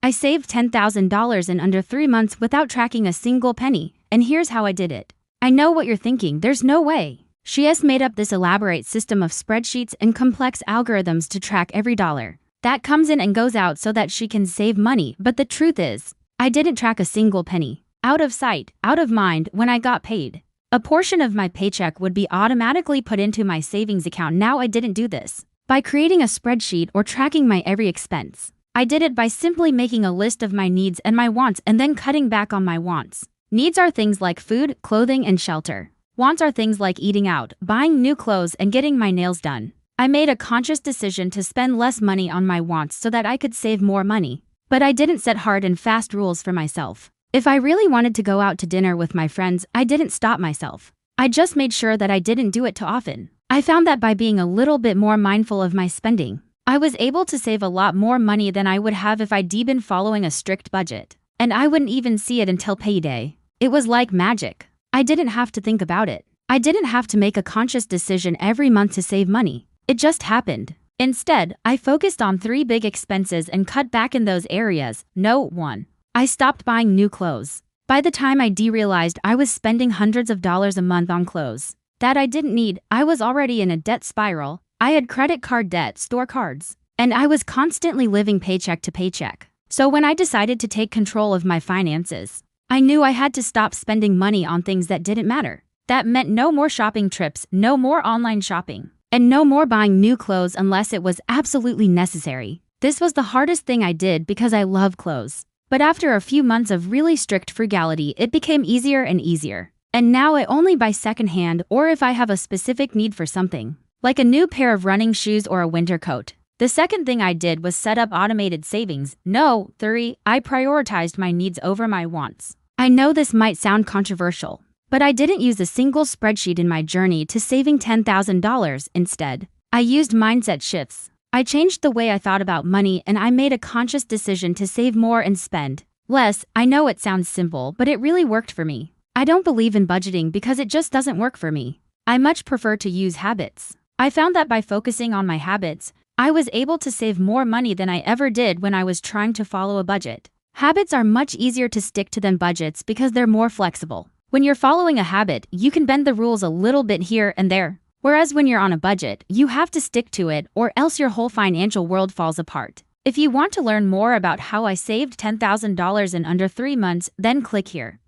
I saved $10,000 in under 3 months without tracking a single penny, and here's how I did it. I know what you're thinking, there's no way. She has made up this elaborate system of spreadsheets and complex algorithms to track every dollar that comes in and goes out so that she can save money, but the truth is, I didn't track a single penny. Out of sight, out of mind when I got paid. A portion of my paycheck would be automatically put into my savings account. Now I didn't do this by creating a spreadsheet or tracking my every expense. I did it by simply making a list of my needs and my wants and then cutting back on my wants. Needs are things like food, clothing, and shelter. Wants are things like eating out, buying new clothes, and getting my nails done. I made a conscious decision to spend less money on my wants so that I could save more money. But I didn't set hard and fast rules for myself. If I really wanted to go out to dinner with my friends, I didn't stop myself. I just made sure that I didn't do it too often. I found that by being a little bit more mindful of my spending, I was able to save a lot more money than I would have if I'd been following a strict budget. And I wouldn't even see it until payday. It was like magic. I didn't have to think about it. I didn't have to make a conscious decision every month to save money. It just happened. Instead, I focused on 3 big expenses and cut back in those areas. No, 1. I stopped buying new clothes. By the time I realized I was spending hundreds of dollars a month on clothes that I didn't need, I was already in a debt spiral. I had credit card debt, store cards, and I was constantly living paycheck to paycheck. So when I decided to take control of my finances, I knew I had to stop spending money on things that didn't matter. That meant no more shopping trips, no more online shopping, and no more buying new clothes unless it was absolutely necessary. This was the hardest thing I did because I love clothes. But after a few months of really strict frugality, it became easier and easier. And now I only buy secondhand or if I have a specific need for something, like a new pair of running shoes or a winter coat. The second thing I did was set up automated savings. No, 3, I prioritized my needs over my wants. I know this might sound controversial, but I didn't use a single spreadsheet in my journey to saving $10,000. Instead, I used mindset shifts. I changed the way I thought about money and I made a conscious decision to save more and spend less. I know it sounds simple, but it really worked for me. I don't believe in budgeting because it just doesn't work for me. I much prefer to use habits. I found that by focusing on my habits, I was able to save more money than I ever did when I was trying to follow a budget. Habits are much easier to stick to than budgets because they're more flexible. When you're following a habit, you can bend the rules a little bit here and there. Whereas when you're on a budget, you have to stick to it or else your whole financial world falls apart. If you want to learn more about how I saved $10,000 in under 3 months, then click here.